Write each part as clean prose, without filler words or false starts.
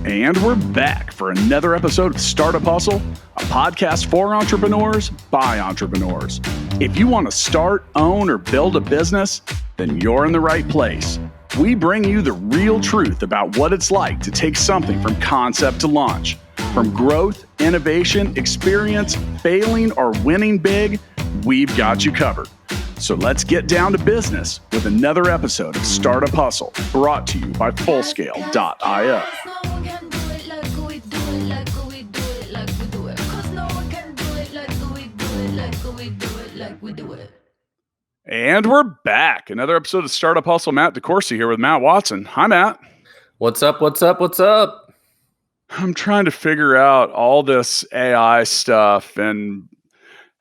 And we're back for another episode of Startup Hustle, a podcast for entrepreneurs by entrepreneurs. If you want to start, own, or build a business, then you're in the right place. We bring you the real truth about what it's like to take something from concept to launch. From growth, innovation, experience, failing, or winning big, we've got you covered. So let's get down to business with another episode of Startup Hustle, brought to you by Fullscale.io. And we're back. Another episode of Startup Hustle. Matt DeCoursey here with Matt Watson. Hi, Matt. What's up? What's up? What's up? I'm trying to figure out all this AI stuff, and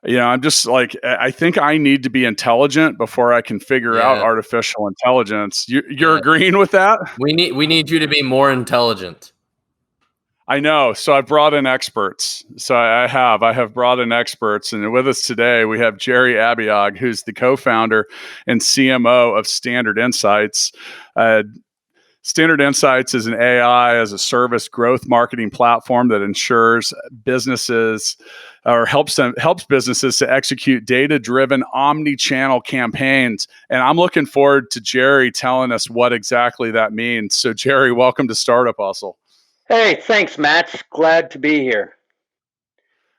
I'm just like, I think I need to be intelligent before I can figure out artificial intelligence. You're agreeing with that? We need you to be more intelligent. I know. So I brought in experts. So I have brought in experts. And with us today, we have Jerry Abiog, who's the co-founder and CMO of Standard Insights. Standard Insights is an AI as a service growth marketing platform that ensures businesses or helps businesses to execute data-driven omni-channel campaigns. And I'm looking forward to Jerry telling us what exactly that means. So Jerry, welcome to Startup Hustle. Hey, thanks, Matt. Glad to be here.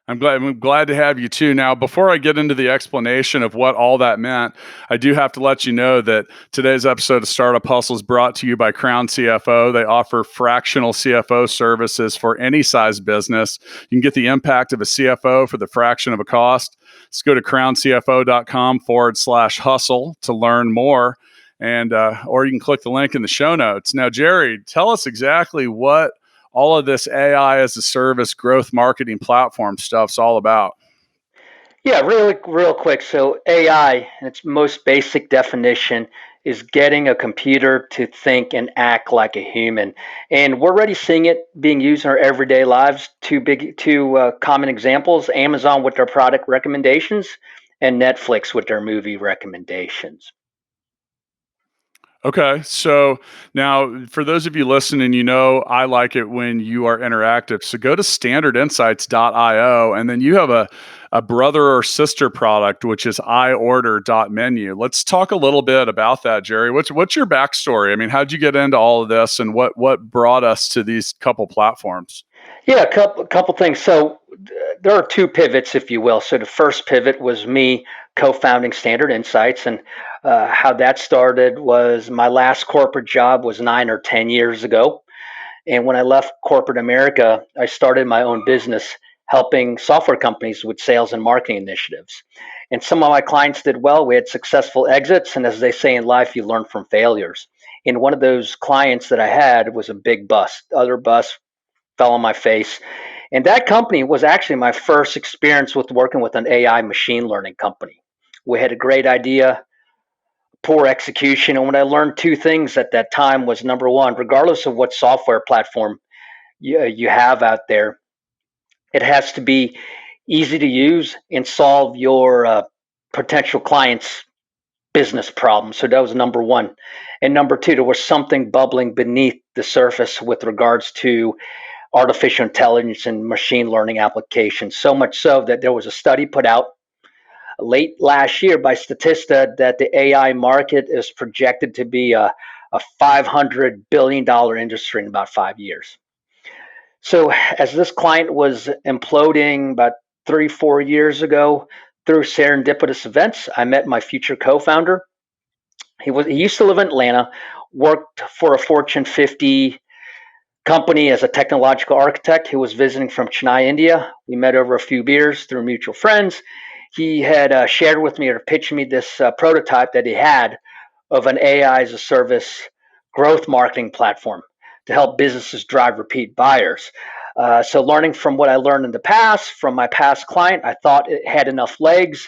I'm glad to have you too. Now, before I get into the explanation of what all that meant, I do have to let you know that today's episode of Startup Hustle is brought to you by Crown CFO. They offer fractional CFO services for any size business. You can get the impact of a CFO for the fraction of a cost. Just go to crowncfo.com/hustle to learn more. And or you can click the link in the show notes. Now, Jerry, tell us exactly what all of this AI as a service growth marketing platform stuff's all about. Yeah, real quick. So AI, in its most basic definition, is getting a computer to think and act like a human. And we're already seeing it being used in our everyday lives. Two common examples: Amazon with their product recommendations and Netflix with their movie recommendations. Okay, so now for those of you listening, I like it when you are interactive. So go to standardinsights.io, and then you have a brother or sister product, which is iOrder.menu. Let's talk a little bit about that, Jerry. What's your backstory? I mean, how'd you get into all of this, and what brought us to these couple platforms? Yeah, a couple things. So there are two pivots, if you will. So the first pivot was me co-founding Standard Insights, and how that started was my last corporate job was 9 or 10 years ago. And when I left corporate America, I started my own business helping software companies with sales and marketing initiatives. And some of my clients did well. We had successful exits. And as they say in life, you learn from failures. And one of those clients that I had was a big bust. Other bust fell on my face. And that company was actually my first experience with working with an AI machine learning company. We had a great idea, poor execution. And when I learned two things at that time was, number one, regardless of what software platform you have out there, it has to be easy to use and solve your potential clients' business problems. So that was number one. And number two, there was something bubbling beneath the surface with regards to artificial intelligence and machine learning applications. So much so that there was a study put out late last year by Statista that the AI market is projected to be a $500 billion industry in about 5 years. So as this client was imploding about 3-4 years ago, through serendipitous events, I met my future co-founder. He used to live in Atlanta, worked for a Fortune 50 company as a technological architect. He was visiting from Chennai, India. We met over a few beers through mutual friends. He had shared with me or pitched me this prototype that he had of an AI as a service growth marketing platform to help businesses drive repeat buyers. So learning from what I learned in the past, from my past client, I thought it had enough legs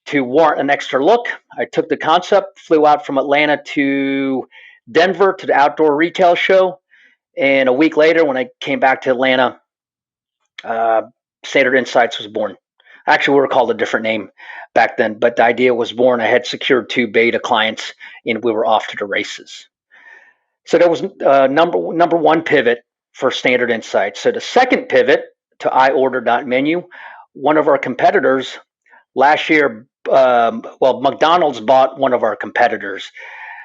to warrant an extra look. I took the concept, flew out from Atlanta to Denver to the outdoor retail show. And a week later, when I came back to Atlanta, Standard Insights was born. Actually, we were called a different name back then, but the idea was born. I had secured 2 beta clients, and we were off to the races. So that was number one pivot for standard insights. So the second pivot to iOrder.menu, one of our competitors last year, McDonald's bought one of our competitors.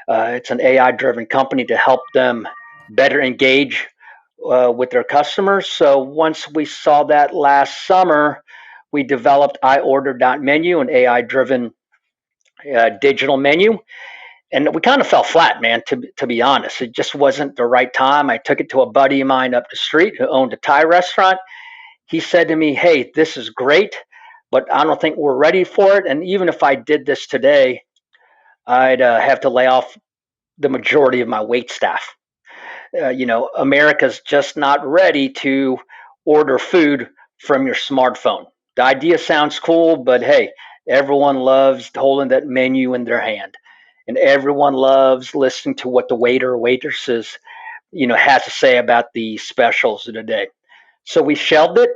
It's an AI-driven company to help them better engage with their customers. So once we saw that last summer, we developed iOrder.menu, an AI-driven digital menu. And we kind of fell flat, man, to be honest. It just wasn't the right time. I took it to a buddy of mine up the street who owned a Thai restaurant. He said to me, hey, this is great, but I don't think we're ready for it. And even if I did this today, I'd have to lay off the majority of my wait staff. America's just not ready to order food from your smartphone. The idea sounds cool, but hey, everyone loves holding that menu in their hand. And everyone loves listening to what the waiter or waitresses, has to say about the specials of the day. So we shelved it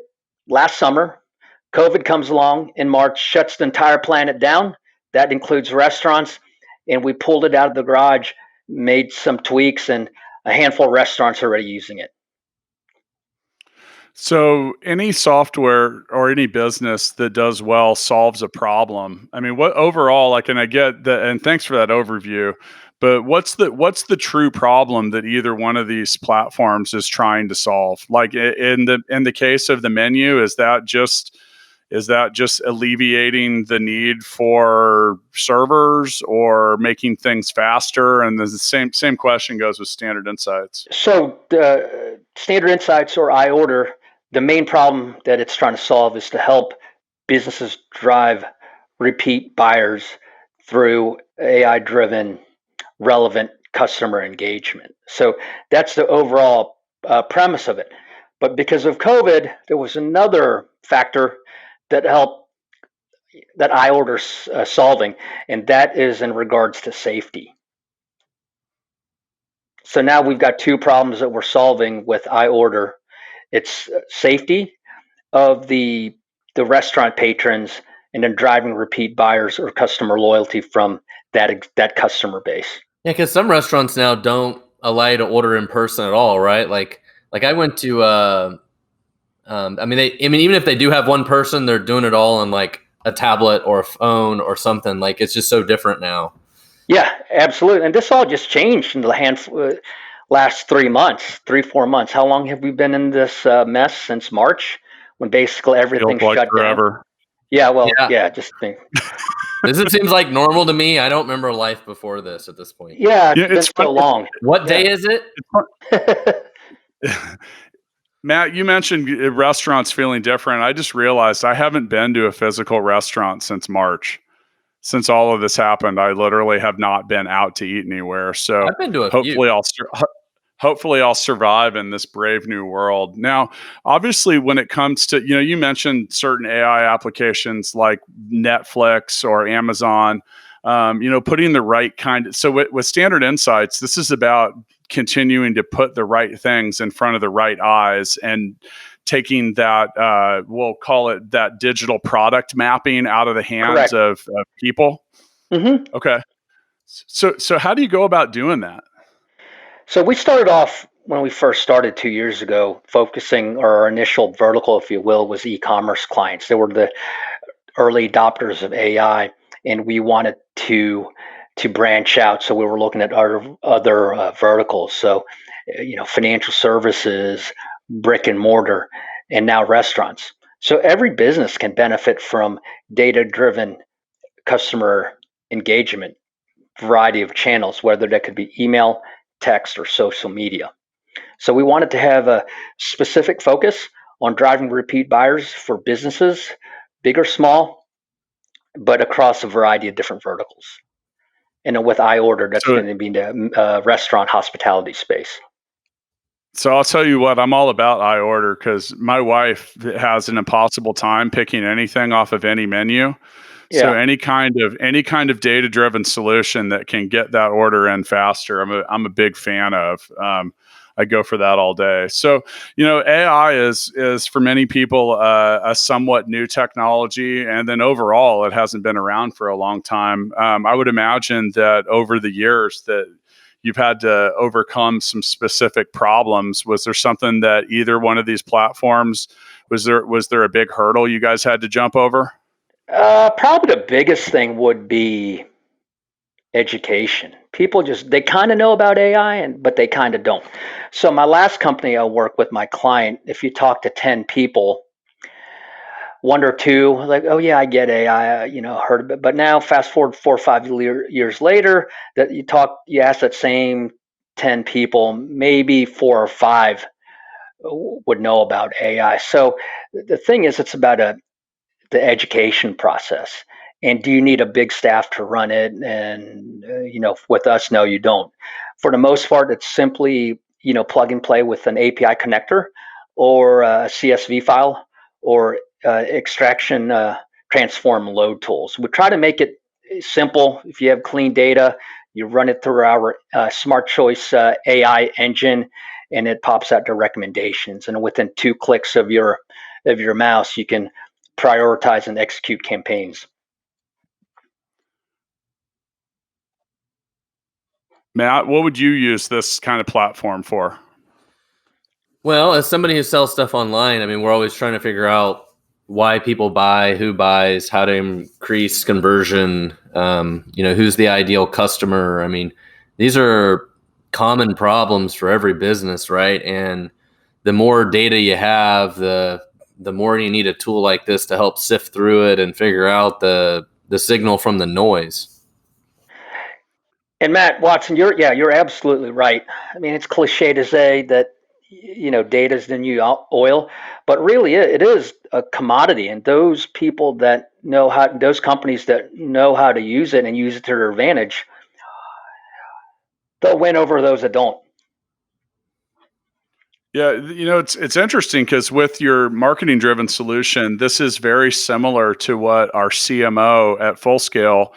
last summer. COVID comes along in March, shuts the entire planet down. That includes restaurants. And we pulled it out of the garage, made some tweaks, and a handful of restaurants are already using it. So any software or any business that does well solves a problem. I mean, what overall, and I get that, and thanks for that overview, but what's the true problem that either one of these platforms is trying to solve? Like in the case of the menu, is that just alleviating the need for servers or making things faster? And the same question goes with Standard Insights. So the Standard Insights or iOrder, the main problem that it's trying to solve is to help businesses drive repeat buyers through AI-driven, relevant customer engagement. So that's the overall premise of it. But because of COVID, there was another factor that iOrder's solving, and that is in regards to safety. So now we've got two problems that we're solving with iOrder. It's safety of the restaurant patrons, and then driving repeat buyers or customer loyalty from that customer base. Yeah, because some restaurants now don't allow you to order in person at all, right? Like I went to even if they do have one person, they're doing it all on like a tablet or a phone or something. Like it's just so different now. Yeah, absolutely. And this all just changed in the last 3 months, 4 months. How long have we been in this mess? Since March, when basically everything shut forever. down. Yeah, well, yeah just think. This seems like normal to me. I don't remember life before this at this point. Yeah, it's been so long. What day is it? Matt, you mentioned restaurants feeling different. I just realized I haven't been to a physical restaurant since March. Since all of this happened, I literally have not been out to eat anywhere. So I've been to a hopefully few. hopefully I'll survive in this brave new world. Now, obviously, when it comes to, you mentioned certain AI applications like Netflix or Amazon, putting the right kind. So with Standard Insights, this is about continuing to put the right things in front of the right eyes and taking that, we'll call it that digital product mapping out of the hands of people. Mm-hmm. Okay. So how do you go about doing that? So we started off when we first started 2 years ago, focusing, our initial vertical, if you will, was e-commerce clients. They were the early adopters of AI, and we wanted to branch out. So we were looking at other verticals. So, financial services, brick and mortar, and now restaurants. So every business can benefit from data-driven customer engagement, variety of channels, whether that could be email, text, or social media. So we wanted to have a specific focus on driving repeat buyers for businesses, big or small, but across a variety of different verticals. And with iOrder, that's going to be the restaurant hospitality space. So I'll tell you what, I'm all about iOrder because my wife has an impossible time picking anything off of any menu. Yeah. So any kind of data-driven solution that can get that order in faster, I'm a big fan of. I go for that all day. So, AI is for many people a somewhat new technology, and then overall, it hasn't been around for a long time. I would imagine that over the years that you've had to overcome some specific problems. Was there something that either one of these platforms, was there a big hurdle you guys had to jump over? Probably the biggest thing would be education. People they kind of know about AI, but they kind of don't. So my last company I work with, my client, if you talk to 10 people, one or two like, oh yeah, I get AI, heard of it. But now fast forward 4 or 5 years later, that you ask that same 10 people, maybe 4 or 5 would know about AI. So the thing is, it's about the education process. And do you need a big staff to run it? And with us, no, you don't. For the most part, it's simply plug and play with an API connector or a CSV file or extraction transform load tools. We try to make it simple. If you have clean data, you run it through our Smart Choice AI engine, and it pops out the recommendations. And within 2 clicks of your mouse, you can prioritize and execute campaigns. Matt, what would you use this kind of platform for? Well, as somebody who sells stuff online, I mean, we're always trying to figure out why people buy, who buys, how to increase conversion, who's the ideal customer. I mean, these are common problems for every business, right? And the more data you have, the more you need a tool like this to help sift through it and figure out the signal from the noise. And Matt Watson, you're absolutely right. I mean, it's cliche to say that data is the new oil, but really it is a commodity, and those people that those companies that know how to use it and use it to their advantage, they'll win over those that don't. Yeah, it's interesting because with your marketing driven solution, this is very similar to what our CMO at Full Scale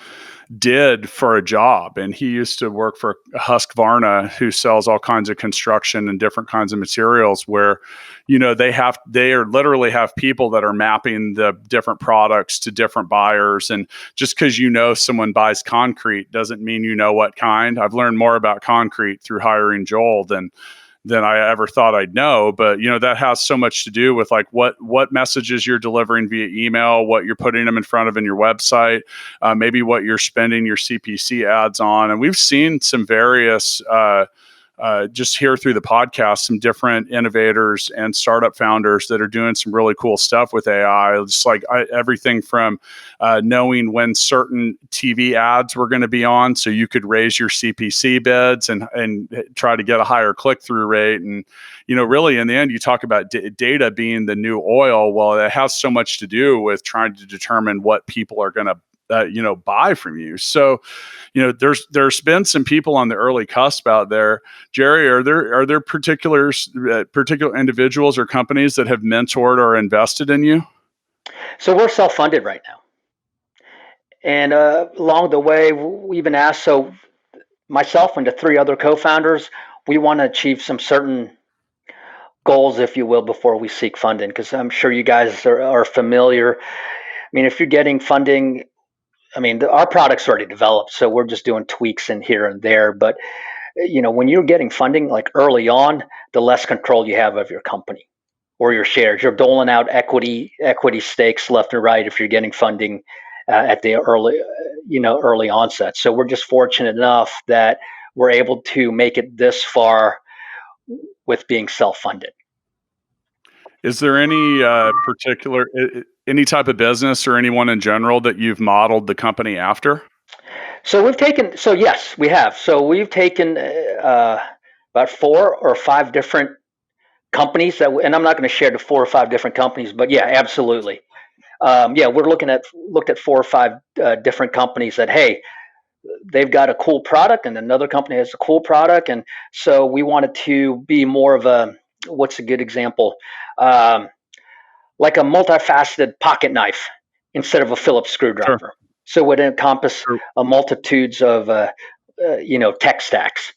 did for a job. And he used to work for Husqvarna, who sells all kinds of construction and different kinds of materials, where they literally have people that are mapping the different products to different buyers. And just because someone buys concrete doesn't mean you know what kind. I've learned more about concrete through hiring Joel than I ever thought I'd know. But that has so much to do with like what messages you're delivering via email, what you're putting them in front of in your website, maybe what you're spending your CPC ads on. And we've seen some various just here through the podcast, some different innovators and startup founders that are doing some really cool stuff with AI. Just like everything from knowing when certain TV ads were going to be on, so you could raise your CPC bids and try to get a higher click-through rate. And really in the end, you talk about data being the new oil. Well, it has so much to do with trying to determine what people are going to buy from you. So, there's been some people on the early cusp out there. Jerry, are there particular individuals or companies that have mentored or invested in you? So we're self-funded right now. And along the way, we've been asked, so myself and the 3 other co-founders, we want to achieve some certain goals, if you will, before we seek funding, because I'm sure you guys are familiar. I mean, if you're getting funding, our product's already developed, so we're just doing tweaks in here and there. But when you're getting funding like early on, the less control you have of your company or your shares. You're doling out equity stakes left and right if you're getting funding at the early onset. So we're just fortunate enough that we're able to make it this far with being self-funded. Is there any particular any type of business or anyone in general that you've modeled the company after? So yes, we have. So we've taken about 4 or 5 different companies and I'm not going to share the 4 or 5 different companies, but yeah, absolutely. We're looked at 4 or 5 different companies that, hey, they've got a cool product and another company has a cool product. And so we wanted to be more of what's a good example? Like a multifaceted pocket knife instead of a Phillips screwdriver. Sure. So it would encompass a multitudes of tech stacks,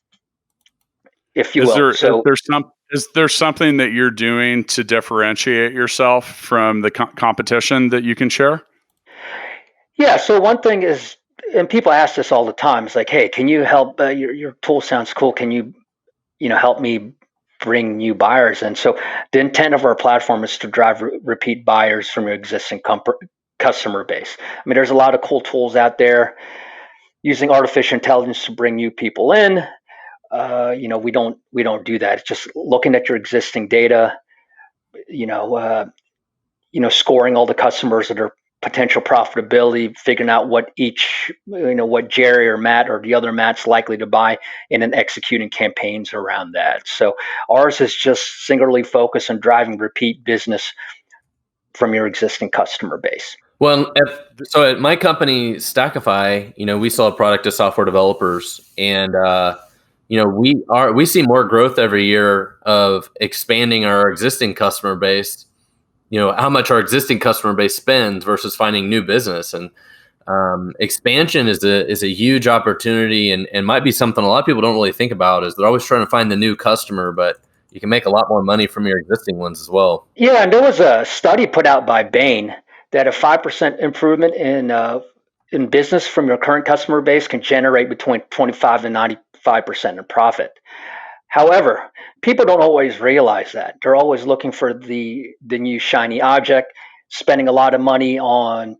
if you will. Is there something that you're doing to differentiate yourself from the competition that you can share? Yeah. So one thing is, and people ask this all the time. It's like, hey, can you help? Your tool sounds cool. Can you help me bring new buyers? And so the intent of our platform is to drive repeat buyers from your existing customer base. I mean, there's a lot of cool tools out there using artificial intelligence to bring new people in. We don't do that. It's just looking at your existing data, scoring all the customers that are potential profitability, figuring out what what Jerry or Matt or the other Matt's likely to buy, and then executing campaigns around that. So ours is just singularly focused on driving repeat business from your existing customer base. Well, so at my company, Stackify, we sell a product to software developers, and we see more growth every year of expanding our existing customer base. How much our existing customer base spends versus finding new business, and expansion is a huge opportunity, and might be something a lot of people don't really think about. Is they're always trying to find the new customer, but you can make a lot more money from your existing ones as well. Yeah, and there was a study put out by Bain that a 5% improvement in business from your current customer base can generate between 25 and 95% in profit. However, people don't always realize that. They're always looking for the new shiny object, spending a lot of money on,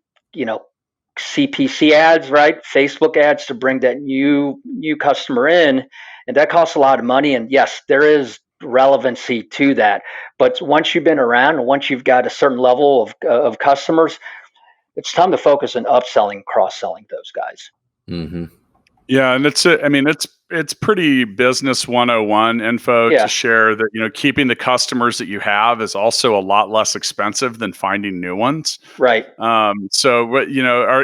CPC ads, right? Facebook ads to bring that new customer in, and that costs a lot of money. And yes, there is relevancy to that. But once you've been around, and once you've got a certain level of customers, it's time to focus on upselling, cross-selling those guys. Mm-hmm. Yeah, and it's pretty business 101 info to share that keeping the customers that you have is also a lot less expensive than finding new ones. Right. So what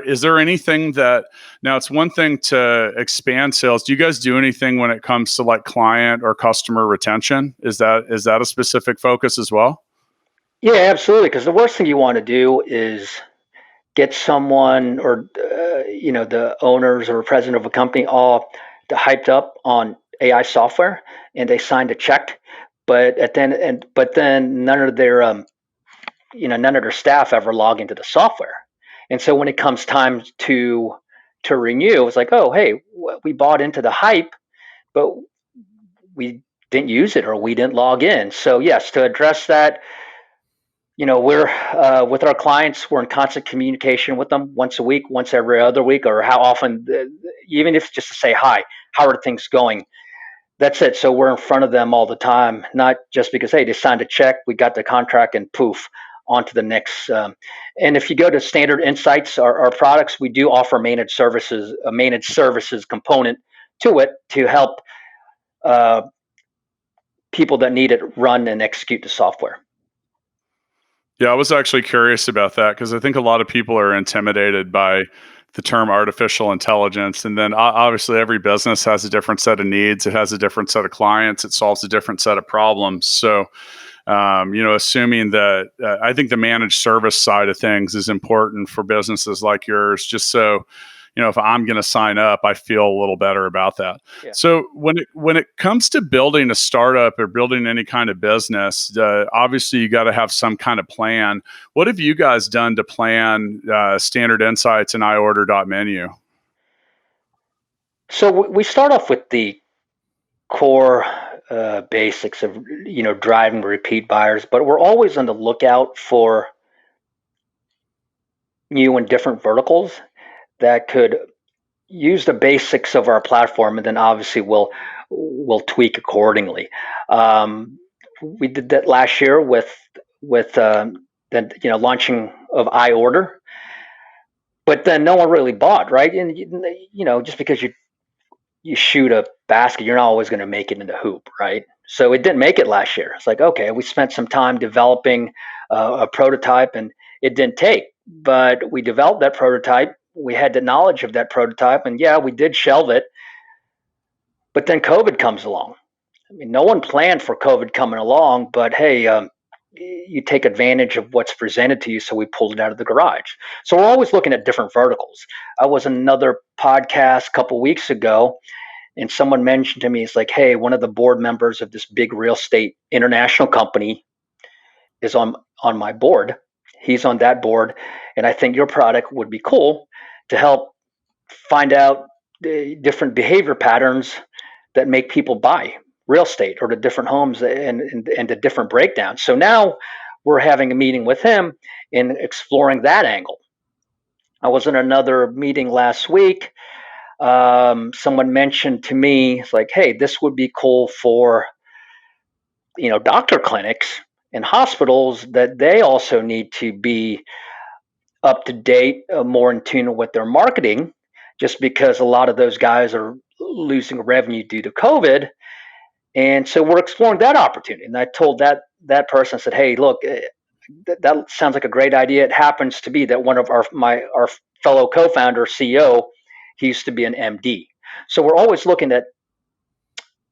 is there anything that now it's one thing to expand sales? Do you guys do anything when it comes to like client or customer retention? Is that a specific focus as well? Yeah, absolutely. Because the worst thing you want to do is get someone or the owners or president of a company all hyped up on AI software, and they signed a check, but then none of their staff ever log into the software. And so when it comes time to renew, it's like, oh, hey, we bought into the hype, but we didn't use it or we didn't log in. So yes, to address that, we're with our clients, we're in constant communication with them once a week, once every other week, or how often, even if just to say, hi, how are things going? That's it. So we're in front of them all the time, not just because, hey, they signed a check, we got the contract, and poof, on to the next. And if you go to Standard Insights, our products, we do offer a managed services component to it to help people that need it run and execute the software. Yeah, I was actually curious about that because I think a lot of people are intimidated by the term artificial intelligence. And then obviously every business has a different set of needs. It has a different set of clients. It solves a different set of problems. So, assuming that I think the managed service side of things is important for businesses like yours, just so if I'm going to sign up, I feel a little better about that. Yeah. So when it comes to building a startup or building any kind of business, obviously you got to have some kind of plan. What have you guys done to plan Standard Insights and iOrder.menu? So we start off with the core basics of driving repeat buyers, but we're always on the lookout for new and different verticals that could use the basics of our platform, and then obviously we'll tweak accordingly. We did that last year with the launching of iOrder, but then no one really bought, right? And just because you shoot a basket, you're not always going to make it in the hoop, right? So it didn't make it last year. It's like, okay, we spent some time developing a prototype, and it didn't take. But we developed that prototype. We had the knowledge of that prototype, and yeah, we did shelve it. But then COVID comes along. I mean, no one planned for COVID coming along, but hey, you take advantage of what's presented to you, so we pulled it out of the garage. So we're always looking at different verticals. I was in another podcast a couple weeks ago, and someone mentioned to me, it's like, hey, one of the board members of this big real estate international company is on my board. He's on that board, and I think your product would be cool to help find out the different behavior patterns that make people buy real estate or the different homes and the different breakdowns. So now we're having a meeting with him and exploring that angle. I was in another meeting last week. Someone mentioned to me, it's like, hey, this would be cool for doctor clinics and hospitals, that they also need to be up to date, more in tune with their marketing, just because a lot of those guys are losing revenue due to COVID. And so we're exploring that opportunity. And I told that person, I said, hey, look, that sounds like a great idea. It happens to be that one of our fellow co-founder, CEO, he used to be an MD. So we're always looking at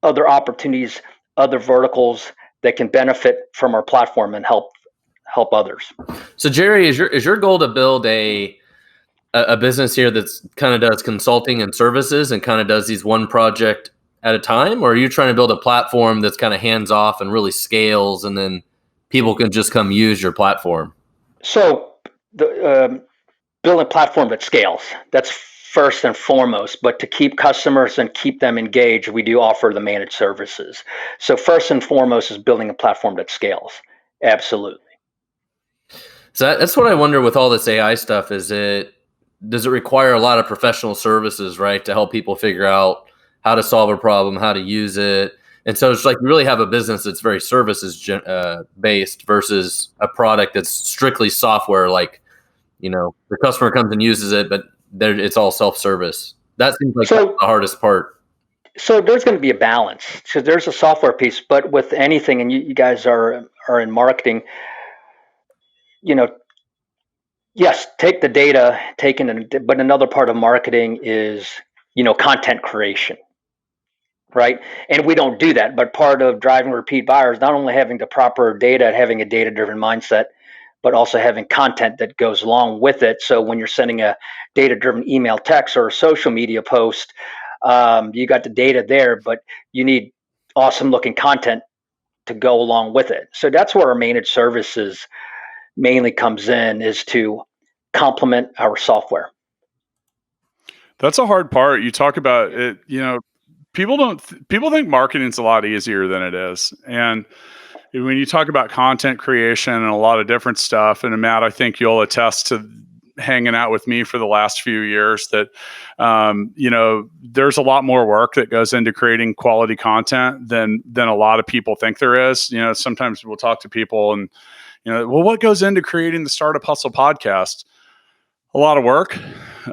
other opportunities, other verticals that can benefit from our platform and help others. So Jerry, is your goal to build a business here that's kind of does consulting and services and kind of does these one project at a time, or are you trying to build a platform that's kind of hands off and really scales, and then people can just come use your platform? So the building a platform that scales, that's first and foremost. But to keep customers and keep them engaged, we do offer the managed services. So first and foremost is building a platform that scales. Absolutely. So that's what I wonder with all this AI stuff. Does it require a lot of professional services, right, to help people figure out how to solve a problem, how to use it? And so it's like you really have a business that's very services based versus a product that's strictly software. Like, the customer comes and uses it, but it's all self-service. That seems like the hardest part. So there's going to be a balance. So there's a software piece, but with anything, and you guys are in marketing, yes, take the data, but another part of marketing is, content creation, right? And we don't do that, but part of driving repeat buyers, not only having the proper data, having a data-driven mindset, but also having content that goes along with it. So when you're sending a data-driven email, text, or a social media post, you got the data there, but you need awesome-looking content to go along with it. So that's where our managed services mainly comes in, is to complement our software. That's a hard part. You talk about it, people think marketing's a lot easier than it is. And when you talk about content creation and a lot of different stuff, and Matt, I think you'll attest to hanging out with me for the last few years that, there's a lot more work that goes into creating quality content than a lot of people think there is. Sometimes we'll talk to people and, well, what goes into creating the Startup Hustle podcast? A lot of work, a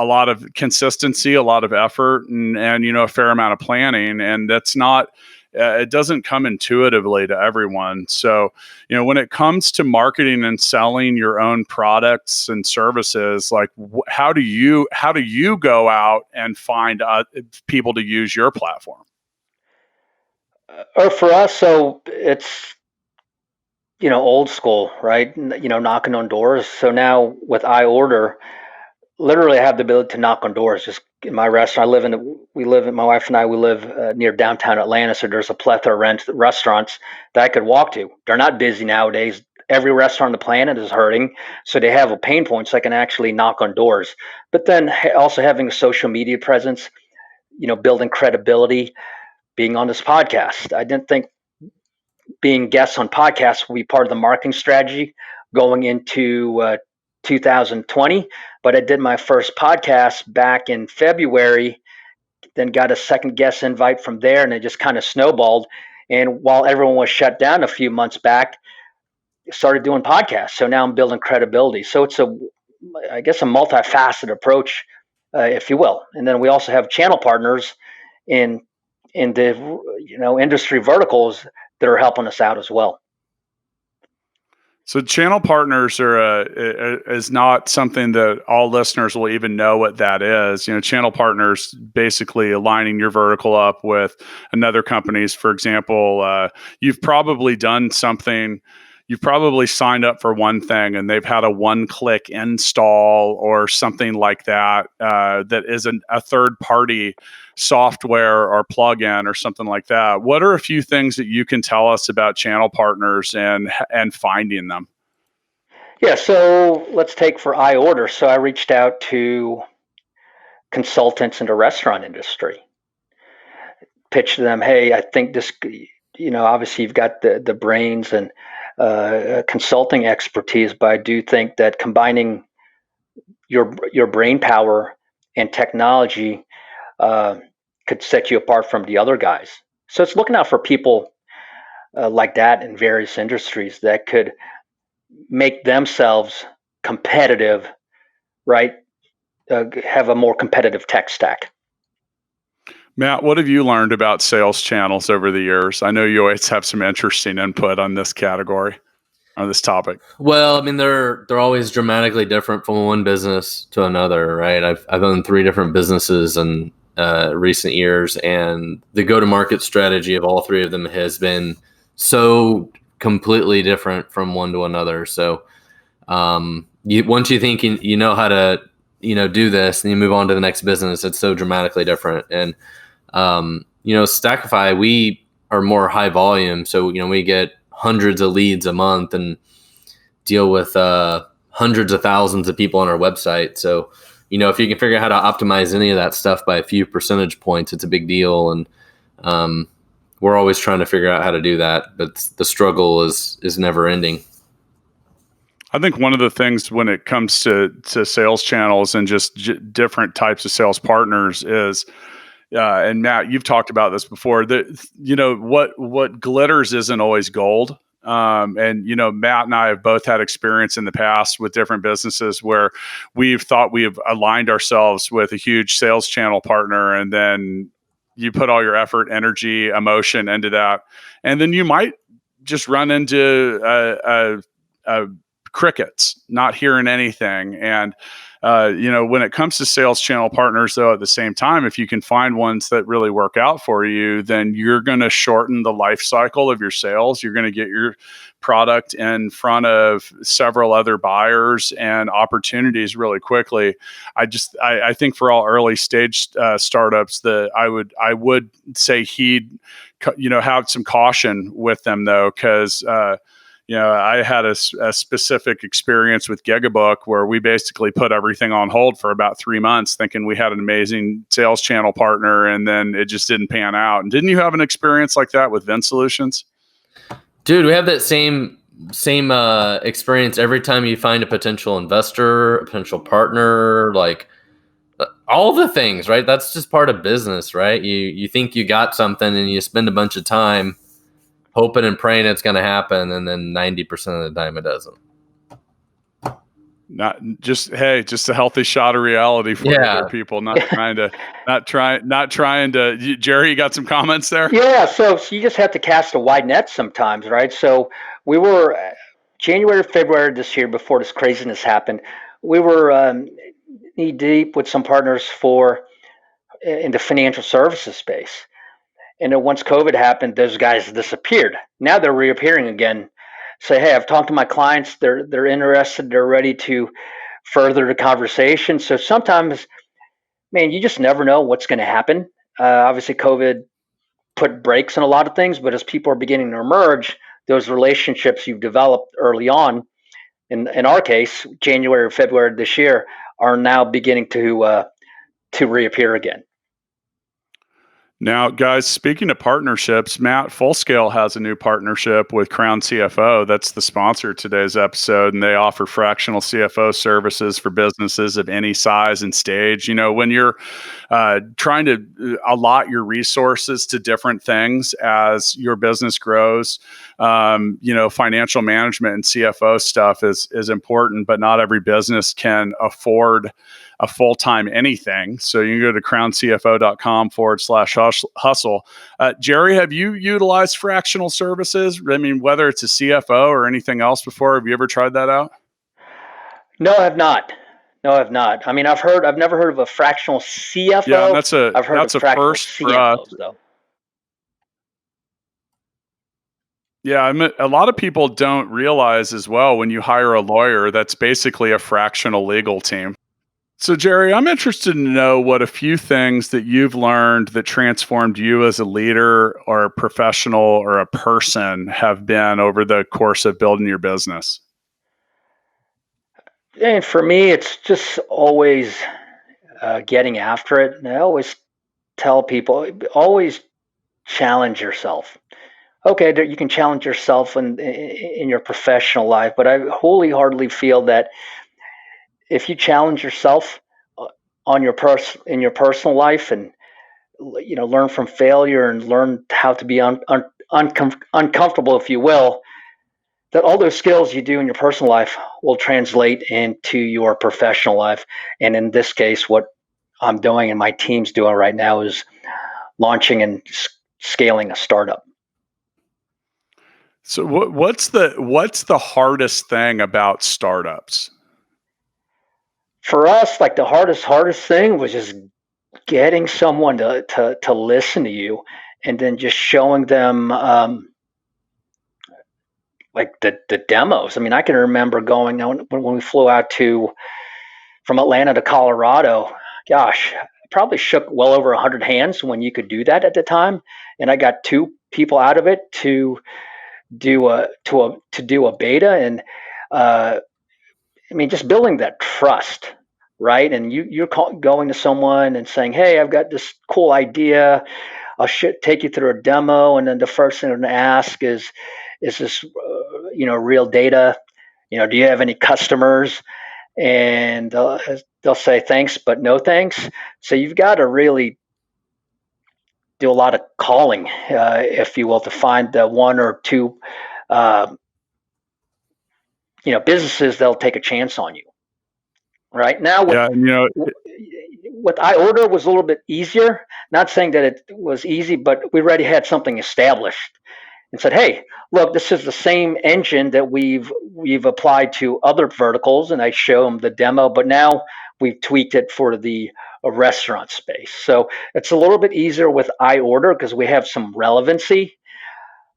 lot of consistency, a lot of effort, and a fair amount of planning. And that's not, it doesn't come intuitively to everyone. So, when it comes to marketing and selling your own products and services, like how do you go out and find people to use your platform? Or for us, so it's, old school, right? Knocking on doors. So now with iOrder, literally I have the ability to knock on doors. Just in my restaurant, my wife and I, we live near downtown Atlanta. So there's a plethora of restaurants that I could walk to. They're not busy nowadays. Every restaurant on the planet is hurting. So they have a pain point. So I can actually knock on doors. But then also having a social media presence, building credibility, being on this podcast. I didn't think being guests on podcasts will be part of the marketing strategy going into 2020, but I did my first podcast back in February, then got a second guest invite from there, and it just kind of snowballed. And while everyone was shut down a few months back, started doing podcasts. So now I'm building credibility. So it's a multifaceted approach, if you will. And then we also have channel partners in the industry verticals that are helping us out as well. So channel partners is not something that all listeners will even know what that is. Channel partners basically aligning your vertical up with another company's. For example, you've probably done something. You've probably signed up for one thing and they've had a one-click install or something like that that isn't a third-party software or plugin or something like that. What are a few things that you can tell us about channel partners and finding them? Yeah, so let's take for iOrder. So I reached out to consultants in the restaurant industry. Pitch to them, hey, I think this, obviously you've got the brains and consulting expertise, but I do think that combining your brain power and technology could set you apart from the other guys. So it's looking out for people like that in various industries that could make themselves competitive, right? Have a more competitive tech stack. Matt, what have you learned about sales channels over the years? I know you always have some interesting input on this category, on this topic. Well, I mean, they're always dramatically different from one business to another, right? I've owned 3 different businesses in recent years, and the go-to-market strategy of all 3 of them has been so completely different from one to another. So once you think you know how to do this, and you move on to the next business, it's so dramatically different. And Stackify, we are more high volume, so we get hundreds of leads a month and deal with hundreds of thousands of people on our website. So if you can figure out how to optimize any of that stuff by a few percentage points, it's a big deal. And we're always trying to figure out how to do that, but the struggle is never ending. I think one of the things when it comes to sales channels and just different types of sales partners is, and Matt, you've talked about this before, that what glitters isn't always gold. And Matt and I have both had experience in the past with different businesses where we've thought we've aligned ourselves with a huge sales channel partner, and then you put all your effort, energy, emotion into that, and then you might just run into crickets, not hearing anything. And when it comes to sales channel partners, though, at the same time, if you can find ones that really work out for you, then you're going to shorten the life cycle of your sales. You're going to get your product in front of several other buyers and opportunities really quickly. I think for all early stage startups, that I would say have some caution with them, though, because I had a specific experience with GigaBook where we basically put everything on hold for about 3 months, thinking we had an amazing sales channel partner, and then it just didn't pan out. And didn't you have an experience like that with Vin Solutions? Dude, we have that same experience every time you find a potential investor, a potential partner, like all the things, right? That's just part of business, right? You think you got something and you spend a bunch of time hoping and praying it's going to happen, and then 90% of the time it doesn't. Just a healthy shot of reality for other people. Not trying to. Jerry, you got some comments there? Yeah. So you just have to cast a wide net sometimes, right? So we were January, February this year, before this craziness happened. We were knee deep with some partners in the financial services space. And then once COVID happened, those guys disappeared. Now they're reappearing again. Say, hey, I've talked to my clients. They're interested. They're ready to further the conversation. So sometimes, man, you just never know what's going to happen. Obviously, COVID put brakes on a lot of things, but as people are beginning to emerge, those relationships you've developed early on, in our case, January or February this year, are now beginning to reappear again. Now, guys, speaking of partnerships, Matt, Fullscale has a new partnership with Crown CFO. That's the sponsor of today's episode, and they offer fractional CFO services for businesses of any size and stage. When you're trying to allot your resources to different things as your business grows, financial management and CFO stuff is important, but not every business can afford a full-time anything. So you can go to crowncfo.com/hustle. Jerry, have you utilized fractional services? I mean, whether it's a CFO or anything else before, have you ever tried that out? No, I have not. I mean, I've never heard of a fractional CFO. Yeah, that's a first for us. Though. Yeah, a lot of people don't realize as well, when you hire a lawyer, that's basically a fractional legal team. So, Jerry, I'm interested to know what a few things that you've learned that transformed you as a leader or a professional or a person have been over the course of building your business. And for me, it's just always getting after it. And I always tell people, always challenge yourself. Okay, you can challenge yourself in your professional life, but I wholeheartedly feel that if you challenge yourself on in your personal life, and learn from failure and learn how to be uncomfortable, if you will, that all those skills you do in your personal life will translate into your professional life. And in this case, what I'm doing and my team's doing right now is launching and scaling a startup. So what's the hardest thing about startups? For us, like the hardest thing was just getting someone to listen to you, and then just showing them like the demos. I mean, I can remember going when we flew out from Atlanta to Colorado. Gosh, I probably shook well over 100 hands when you could do that at the time, and I got 2 people out of it to do a beta. And I mean, just building that trust, right? And you're going to someone and saying, "Hey, I've got this cool idea. I'll take you through a demo," and then the first thing they're going to ask is this, real data? Do you have any customers? And they'll say thanks, but no thanks. So you've got to really do a lot of calling, if you will, to find the 1 or 2, businesses that'll take a chance on you. Right now, with iOrder was a little bit easier. Not saying that it was easy, but we already had something established and said, "Hey, look, this is the same engine that we've applied to other verticals," and I show them the demo. But now we've tweaked it for the restaurant space, so it's a little bit easier with iOrder because we have some relevancy.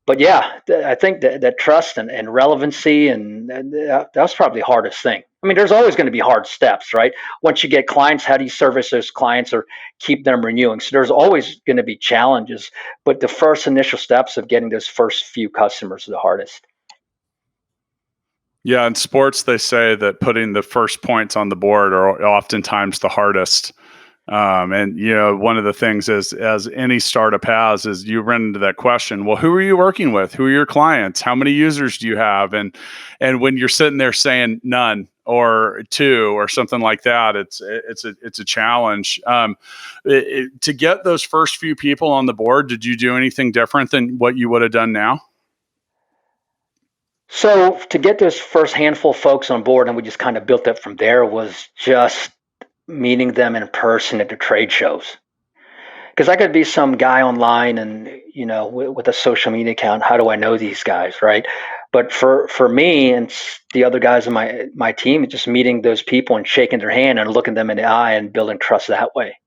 But yeah, I think that trust and relevancy, and that's probably the hardest thing. I mean, there's always going to be hard steps, right? Once you get clients, how do you service those clients or keep them renewing? So there's always going to be challenges, but the first initial steps of getting those first few customers are the hardest. Yeah, in sports, they say that putting the first points on the board are oftentimes the hardest. And one of the things as any startup has is you run into that question. Well, who are you working with? Who are your clients? How many users do you have? And when you're sitting there saying none or 2 or something like that, it's a challenge. To get those first few people on the board, did you do anything different than what you would have done now? So to get those first handful of folks on board, and we just kind of built up from there, was just meeting them in person at the trade shows. Because I could be some guy online and with a social media account, how do I know these guys, right? But for me and the other guys in my team, just meeting those people and shaking their hand and looking them in the eye and building trust that way.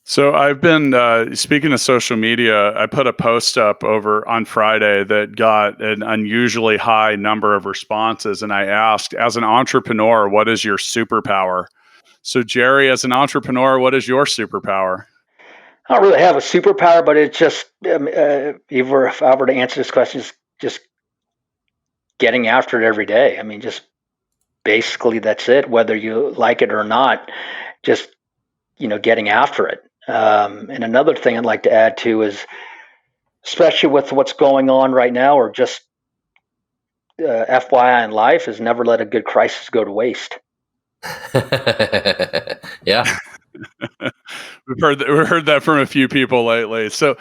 So I've been, speaking of social media, I put a post up over on Friday that got an unusually high number of responses. And I asked, as an entrepreneur, what is your superpower? So Jerry, as an entrepreneur, what is your superpower? I don't really have a superpower, but it's just, if I were to answer this question, just getting after it every day. I mean, just basically that's it, whether you like it or not, just, getting after it. And another thing I'd like to add too is, especially with what's going on right now, or just FYI in life, is never let a good crisis go to waste. Yeah. We've heard that from a few people lately. So,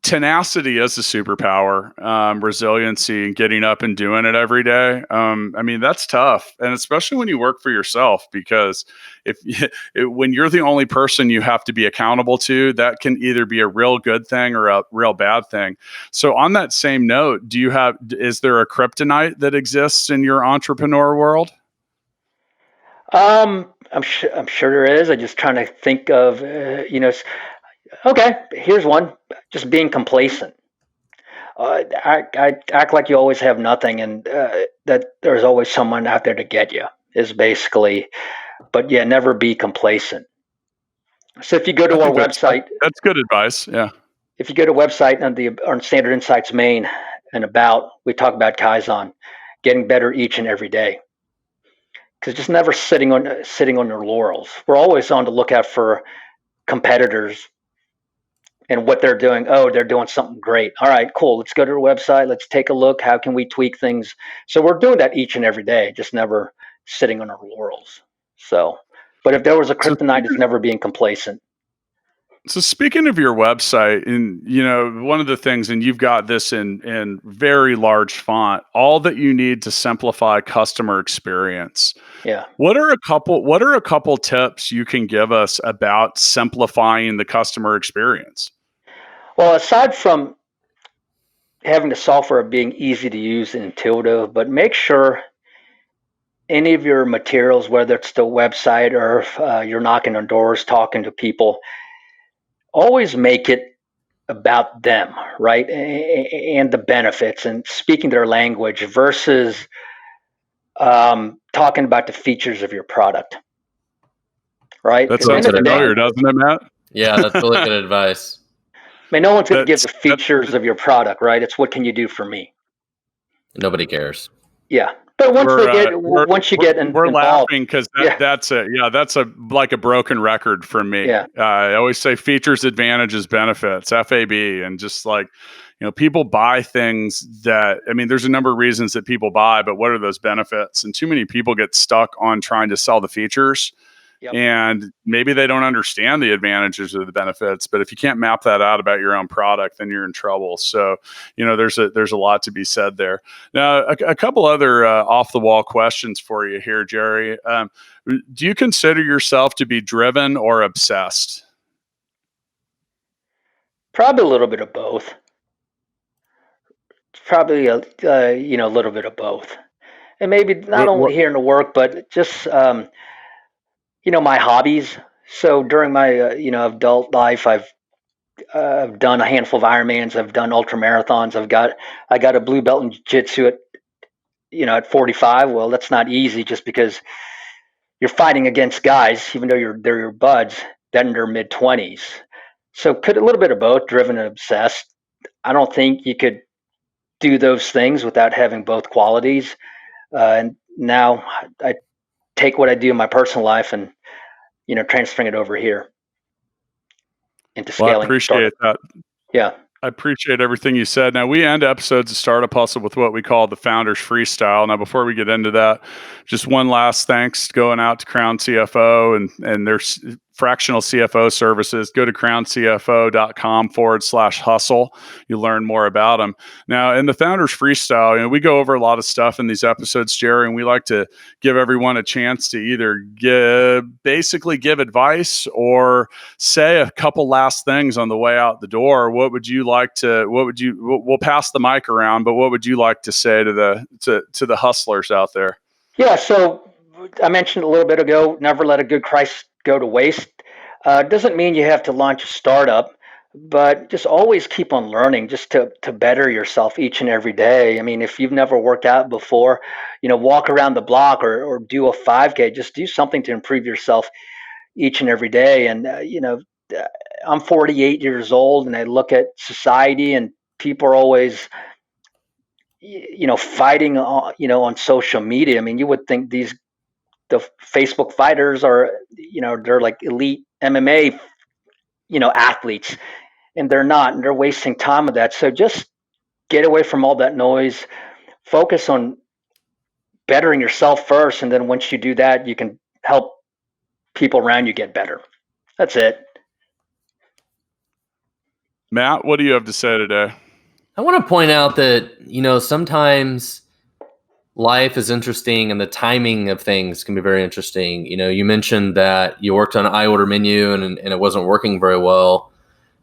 tenacity is a superpower. Resiliency and getting up and doing it every day. I mean, that's tough, and especially when you work for yourself, because when you're the only person you have to be accountable to, that can either be a real good thing or a real bad thing. So, on that same note, is there a kryptonite that exists in your entrepreneur world? I'm sure there is. I'm just trying to think of, okay, here's one. Just being complacent. I act like you always have nothing, and that there's always someone out there to get you, is basically. But yeah, never be complacent. So if you go to our website, that's good advice. Yeah. If you go to website on Standard Insights main and we talk about Kaizen, getting better each and every day. because just never sitting on your laurels. We're always on the lookout for competitors and what they're doing. Oh, they're doing something great. All right, cool. Let's go to their website. Let's take a look. How can we tweak things? So we're doing that each and every day, just never sitting on our laurels. So, but if there was a kryptonite, it's never being complacent. So speaking of your website, and one of the things, and you've got this in very large font, all that you need to simplify customer experience. Yeah. What are a couple tips you can give us about simplifying the customer experience? Well, aside from having the software being easy to use and intuitive, but make sure any of your materials, whether it's the website or if you're knocking on doors, talking to people, always make it about them, right? And the benefits and speaking their language versus talking about the features of your product, right? That sounds familiar, doesn't it, Matt? Yeah, that's really good advice. I mean, no one's going to give the features of your product, right? It's what can you do for me? Nobody cares. Yeah. But once you get we're involved, laughing because that's like a broken record for me. Yeah. I always say features, advantages, benefits, FAB, and just like, people buy things that, I mean, there's a number of reasons that people buy, but what are those benefits? And too many people get stuck on trying to sell the features. Yep. And maybe they don't understand the advantages or the benefits, but if you can't map that out about your own product, then you're in trouble. So, there's a lot to be said there. Now, a couple other off the wall questions for you here, Jerry. Do you consider yourself to be driven or obsessed? Probably a little bit of both. Probably a little bit of both, and maybe not only here in the work, but just my hobbies. So during my adult life, I've done a handful of Ironmans. I've done ultra marathons. I got a blue belt in jiu-jitsu at 45. Well, that's not easy just because you're fighting against guys, even though they're your buds, that in their mid-20s. So could a little bit of both, driven and obsessed. I don't think you could do those things without having both qualities. And now I take what I do in my personal life and transferring it over here into scaling. Well, I appreciate that. Yeah. I appreciate everything you said. Now, we end episodes of Startup Hustle with what we call the Founders Freestyle. Now, before we get into that, just one last thanks going out to Crown CFO and their fractional CFO services. Go to crowncfo.com/hustle. You learn more about them. Now, in the Founders Freestyle, we go over a lot of stuff in these episodes, Jerry, and we like to give everyone a chance to either basically give advice or say a couple last things on the way out the door. We'll pass the mic around, but what would you like to say to the hustlers out there? Yeah, so I mentioned a little bit ago, never let a good crisis go to waste. Doesn't mean you have to launch a startup, but just always keep on learning just to better yourself each and every day. I mean, if you've never worked out before, walk around the block or do a 5K, just do something to improve yourself each and every day. And, I'm 48 years old and I look at society and people are always, fighting, on social media. I mean, you would think the Facebook fighters are, they're like elite MMA, athletes, and they're not, and they're wasting time with that. So just get away from all that noise, focus on bettering yourself first. And then once you do that, you can help people around you get better. That's it. Matt, what do you have to say today? I want to point out that, sometimes life is interesting and the timing of things can be very interesting. You mentioned that you worked on an iOrder menu and it wasn't working very well.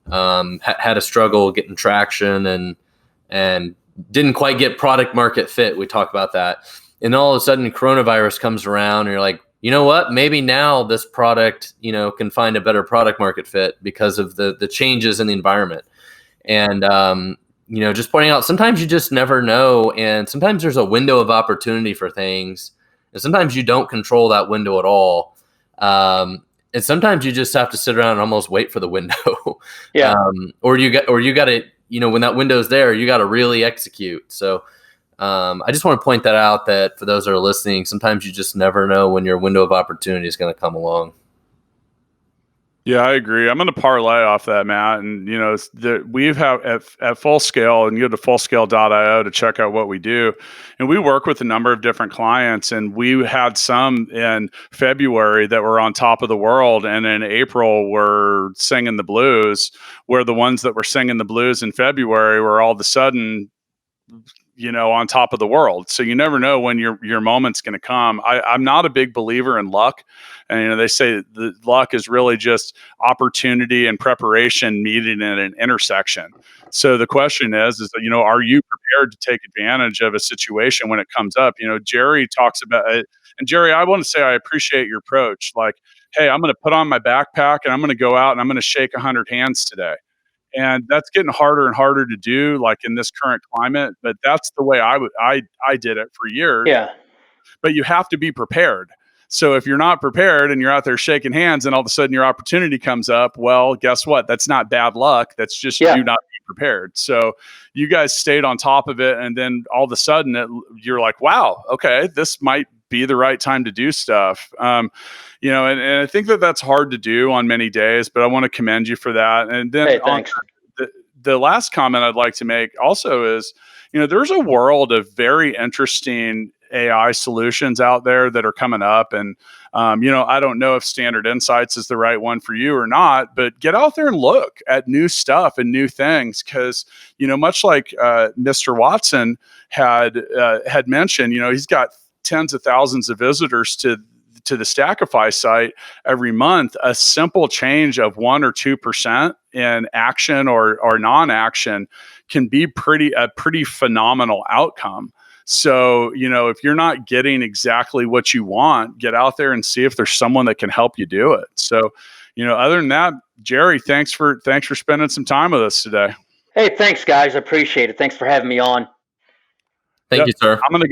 Had a struggle getting traction and didn't quite get product market fit. We talked about that. And all of a sudden coronavirus comes around and you're like, you know what, maybe now this product, can find a better product market fit because of the changes in the environment. And, just pointing out, sometimes you just never know. And sometimes there's a window of opportunity for things. And sometimes you don't control that window at all. And sometimes you just have to sit around and almost wait for the window. Yeah. Or you got to, when that window's there, you got to really execute. So I just want to point that out, that for those that are listening, sometimes you just never know when your window of opportunity is going to come along. Yeah, I agree. I'm going to parlay off that, Matt. And, we've had at Full Scale, and you go to fullscale.io to check out what we do. And we work with a number of different clients, and we had some in February that were on top of the world. And in April, were singing the blues, where the ones that were singing the blues in February were all of a sudden, on top of the world. So you never know when your moment's going to come. I'm not a big believer in luck. And, they say the luck is really just opportunity and preparation meeting at an intersection. So the question is, are you prepared to take advantage of a situation when it comes up? Jerry talks about it. And Jerry, I want to say, I appreciate your approach. Like, hey, I'm going to put on my backpack and I'm going to go out and I'm going to shake 100 hands today. And that's getting harder and harder to do, like in this current climate. But that's the way I did it for years. Yeah. But you have to be prepared. So if you're not prepared and you're out there shaking hands and all of a sudden your opportunity comes up, well, guess what? That's not bad luck. That's just you not being prepared. So you guys stayed on top of it. And then all of a sudden you're like, wow, okay, this might be the right time to do stuff. And I think that's hard to do on many days, but I want to commend you for that. And then the last comment I'd like to make also is, there's a world of very interesting AI solutions out there that are coming up. And, I don't know if Standard Insights is the right one for you or not, but get out there and look at new stuff and new things. Cause, much like Mr. Watson had mentioned, he's got tens of thousands of visitors to the Stackify site every month. A simple change of 1 or 2% in action or non-action can be a pretty phenomenal outcome. So, if you're not getting exactly what you want, get out there and see if there's someone that can help you do it. So, other than that, Jerry, thanks for spending some time with us today. Hey, thanks guys. I appreciate it. Thanks for having me on. Thank you, sir. I'm gonna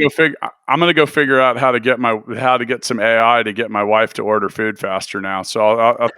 go figure out how to get some AI to get my wife to order food faster now. So I'll